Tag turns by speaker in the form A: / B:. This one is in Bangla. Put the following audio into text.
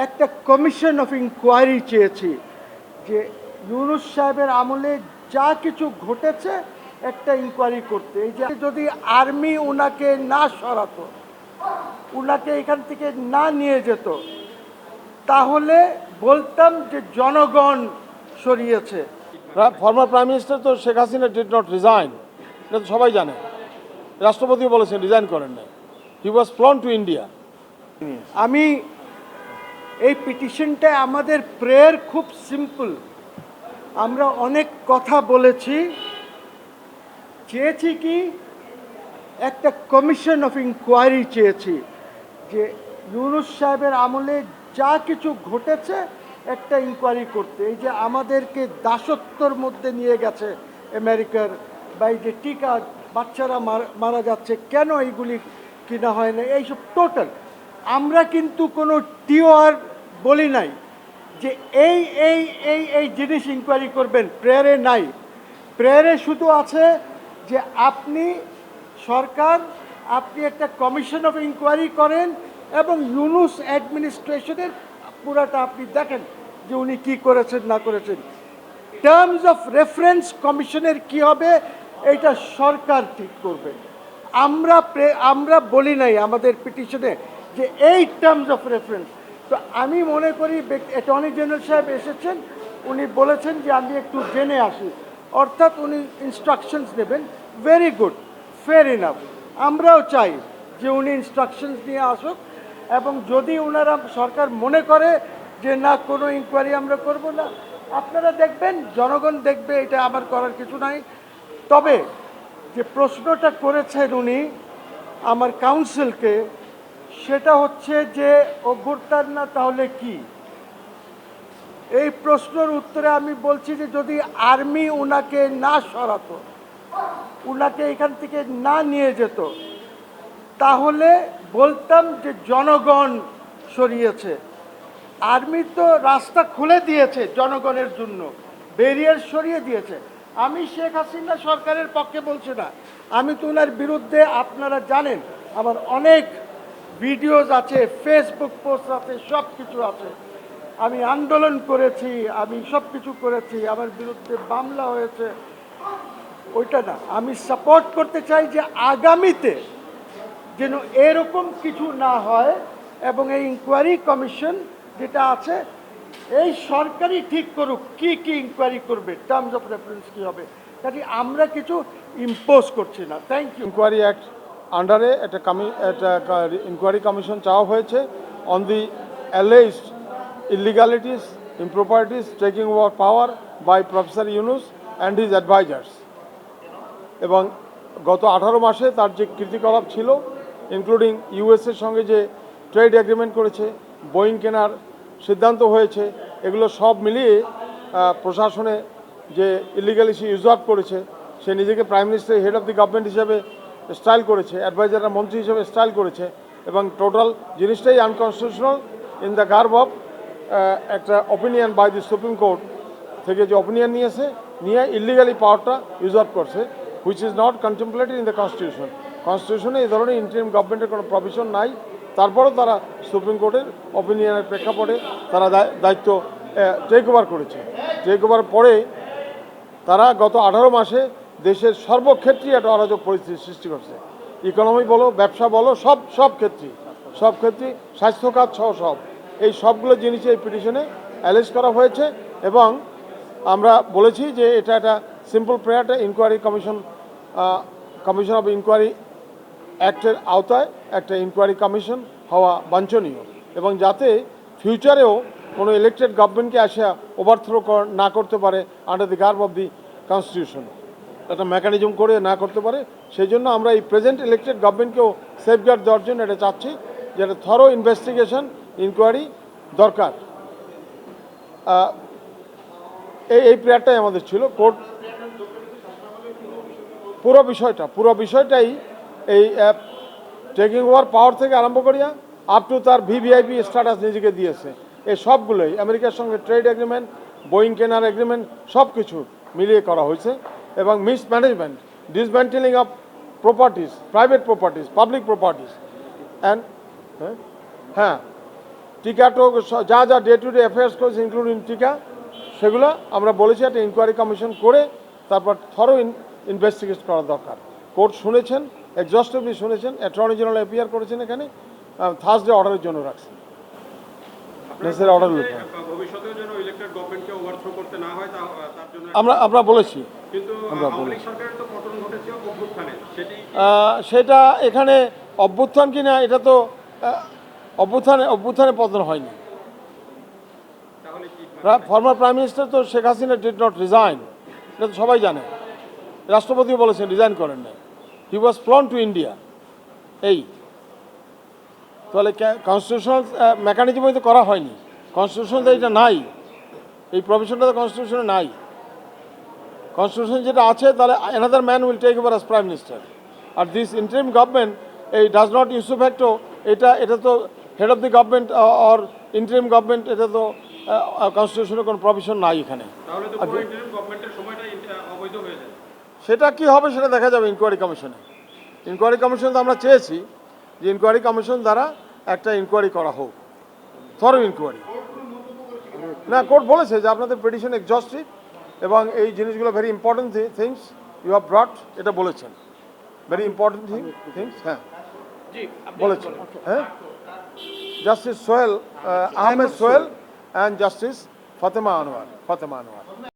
A: একটা কমিশন অফ ইনকোয়ারি চেয়েছি যে ইউনূস সাহেবের আমলে যা কিছু ঘটেছে একটা ইনকোয়ারি করতে। এই যে যদি আর্মি ওনাকে না সরাতো, ওনাকে এখান থেকে না নিয়ে যেত, তাহলে বলতাম যে জনগণ সরিয়েছে।
B: ফর্মার প্রাইম মিনিস্টার তো Sheikh Hasina did not resign, এটা তো সবাই জানে। রাষ্ট্রপতিও বলেছেন রিজাইন করেন না, হি ওয়াজ ফ্লন টু ইন্ডিয়া।
A: আমি এই পিটিশনটা আমাদের প্রেয়ার খুব সিম্পল। আমরা অনেক কথা বলেছি, চেয়েছি কি একটা কমিশন অফ ইনকোয়ারি চেয়েছি যে ইউনূস সাহেবের আমলে যা কিছু ঘটেছে একটা ইনকোয়ারি করতে। এই যে আমাদেরকে দাসত্বর মধ্যে নিয়ে গেছে আমেরিকার, বা এই যে টিকা বাচ্চারা মারা যাচ্ছে, কেন এইগুলি কিনা হয় না, এইসব টোটাল। আমরা কিন্তু কোনো টিওআর বলি নাই যে এই এই এই এই জিনিস ইনকোয়ারি করবেন, প্রেয়ারে নাই। প্রেয়ারে শুধু আছে যে আপনি সরকার, আপনি একটা কমিশন অফ ইনকোয়ারি করেন এবং ইউনূস অ্যাডমিনিস্ট্রেশনের পুরাটা আপনি দেখেন যে উনি কী করেছেন না করেছেন। টার্মস অফ রেফারেন্স কমিশনের কি হবে এইটা সরকার ঠিক করবে। আমরা বলি নাই আমাদের পিটিশনে যে এই টার্মস অফ রেফারেন্স। তো আমি মনে করি অ্যাটর্নি জেনারেল সাহেব এসেছেন, উনি বলেছেন যে আমি একটু জেনে আসি, অর্থাৎ উনি ইনস্ট্রাকশনস নেবেন। Very good, fair enough. আমরাও চাই যে উনি ইনস্ট্রাকশনস নিয়ে আসুক, এবং যদি ওনারা সরকার মনে করে যে না কোনো ইনকোয়ারি আমরা করব না, আপনারা দেখবেন, জনগণ দেখবে, এটা আমার করার কিছু নাই। তবে যে প্রশ্নটা করেছেন উনি আমার কাউন্সিলকে, সেটা হচ্ছে যে অভ্যুত্থান না তাহলে কি? এই প্রশ্নের উত্তরে আমি বলছি যে যদি আর্মি ওনাকে না সরাতো, ওনাকে এখান থেকে না নিয়ে যেত, তাহলে বলতাম যে জনগণ সরিয়েছে। আর্মি তো রাস্তা খুলে দিয়েছে জনগণের জন্য, ব্যারিয়ার সরিয়ে দিয়েছে। আমি শেখ হাসিনা সরকারের পক্ষে বলছি না, আমি তো ওনার বিরুদ্ধে, আপনারা জানেন আমার অনেক ভিডিওস আছে, ফেসবুক পোস্ট আছে, সব কিছু আছে। আমি আন্দোলন করেছি, আমি সব কিছু করেছি, আমার বিরুদ্ধে মামলা হয়েছে, ওইটা না। আমি সাপোর্ট করতে চাই যে আগামীতে যেন এরকম কিছু না হয়, এবং এই ইনকোয়ারি কমিশন যেটা আছে এই সরকারই ঠিক করুক কি কি ইনকোয়ারি করবে, টার্মস অফ রেফারেন্স কী হবে, কাজে আমরা কিছু ইম্পোজ করছি না। Thank you.
B: ইনকোয়ারি অ্যাক্ট আন্ডারে একটা ইনকোয়ারি কমিশন চাওয়া হয়েছে on the alleged illegalities, improprieties, taking over power by professor Yunus and his advisers. এবং গত 18 মাসে তার যে কৃতিকলাপ ছিল, ইনক্লুডিং ইউএসের সঙ্গে যে ট্রেড এগ্রিমেন্ট করেছে, বোয়িং কেনার সিদ্ধান্ত হয়েছে, এগুলো সব মিলিয়ে প্রশাসনে যে ইলিগালি সে ইউজার্ভ করেছে, সে নিজেকে prime minister, head of the government হিসেবে স্টাইল করেছে, অ্যাডভাইজাররা মন্ত্রী হিসেবে স্টাইল করেছে, এবং টোটাল জিনিসটাই unconstitutional in the garb of একটা opinion by the supreme court থেকে যে অপিনিয়ন নিয়ে ইলিগালি পাওয়ারটা ইউজার্ভ করছে, which is not contemplated in the constitution. কনস্টিটিউশনে এই ধরনের ইন্টারিম গভর্নমেন্টের কোনো প্রভিশন নাই, তারপরেও তারা সুপ্রিম কোর্টের অপিনিয়নের প্রেক্ষাপটে তারা দায়িত্ব টেক ওভার করেছে। টেক ওভার পরে তারা গত 18 মাসে দেশের সর্বক্ষেত্রেই একটা অরাজক পরিস্থিতি সৃষ্টি করছে। ইকোনমি বলো, ব্যবসা বলো, সব ক্ষেত্রেই স্বাস্থ্য খাত সহ সব, এই সবগুলো জিনিসই এই পিটিশনে অ্যালেজ করা হয়েছে। এবং আমরা বলেছি যে এটা একটা সিম্পল প্রেয়ারটা ইনকোয়ারি কমিশন অফ ইনকোয়ারি অ্যাক্টের আওতায় একটা ইনকোয়ারি কমিশন হওয়া বাঞ্ছনীয়, এবং যাতে ফিউচারেও কোনো ইলেক্টেড গভর্নমেন্টকে আসা ওভারথ্রো না করতে পারে under the garb of the constitution, একটা মেকানিজম করে না করতে পারে। সেই জন্য আমরা এই প্রেজেন্ট ইলেক্টেড গভর্নমেন্টকেও সেফগার্ড দেওয়ার জন্য এটা চাচ্ছি, যে একটা থরো ইনভেস্টিগেশন, ইনকোয়ারি দরকার। এই প্রেয়ারটাই আমাদের ছিল। কোর্ট পুরো বিষয়টাই এই টেকিং ওভার পাওয়ার থেকে আরম্ভ করিয়া আপ টু তার ভিভিআইপি স্ট্যাটাস নিজেকে দিয়েছে, এই সবগুলোই আমেরিকার সঙ্গে ট্রেড এগ্রিমেন্ট, বোয়িং কেনার এগ্রিমেন্ট, সব কিছু মিলিয়ে করা হয়েছে। এবং mismanagement, dismantling of properties, private properties, public properties, and টিকা তো যা যা ডে টু ডে অ্যাফেয়ার্স করেছে ইনক্লুডিং টিকা, সেগুলো আমরা বলেছি একটা ইনকোয়ারি কমিশন করে তারপর থরো ইনভেস্টিগেট করা দরকার। কোর্ট শুনেছেন, এক্সস্টিভলি শুনেছেন, অ্যাটর্নি জেনারেল অ্যাপিয়ার করেছেন এখানে, থার্সডে অর্ডারের জন্য রাখছেন। নেসেসারি অর্ডার
C: ভবিষ্যতেও যেন ইলেকটেড গভর্নমেন্টকে ওভারথ্রো করতে না হয় তার জন্য
B: আমরা বলেছি।
C: কিন্তু
B: আমরা
C: আওয়ামী লীগ
B: বলেছি।
C: সরকারের তো পতন ঘটেছে অভ্যুত্থানে, সেটি
B: সেটা এখানে অভ্যুত্থান কিনা এটা তো অভ্যুত্থানে পতন হয়নি।
C: তাহলে কি
B: ফর্মার প্রাইম মিনিস্টার তো Sheikh Hasina did not resign, এটা তো সবাই জানে। রাষ্ট্রপতিও বলেছেন রিজাইন করেন না, হি ওয়াজ ফ্লন টু ইন্ডিয়া। এই তাহলে কনস্টিটিউশনাল মেকানিজমই তো করা হয়নি, কনস্টিটিউশন তো এটা নাই, এই প্রভিশনটা তো কনস্টিটিউশনে নাই। কনস্টিটিউশন যেটা আছে তাহলে another man will take over as prime minister. আর দিস ইন্টারিম গভর্নমেন্ট এই ডাজ নট ইউসুফ্যাক্টো, এটা তো head of the government or interim government, এটা তো কনস্টিটিউশনের কোনো প্রভিশন নাই এখানে।
C: তাহলে তো পুরো ইন্টারিম গভর্নমেন্টের সময়টা অবৈধ হয়ে যায়।
B: সেটা কি হবে সেটা দেখা যাবে ইনকোয়ারি কমিশনে। ইনকোয়ারি কমিশন তো আমরা চেয়েছি যে ইনকোয়ারি কমিশন দ্বারা একটা ইনকোয়ারি করা হোক, থরো ইনকোয়ারি। না, কোর্ট বলেছে যে আপনাদের পিটিশন এক্সস্টিভ এবং এই জিনিসগুলো very important things you have brought, এটা বলেছেন, ভেরি ইম্পর্টেন্ট থিংস। হ্যাঁ বলেছেন, হ্যাঁ। Justice Sohel Ahmed Sohel and justice Fatema Anwar.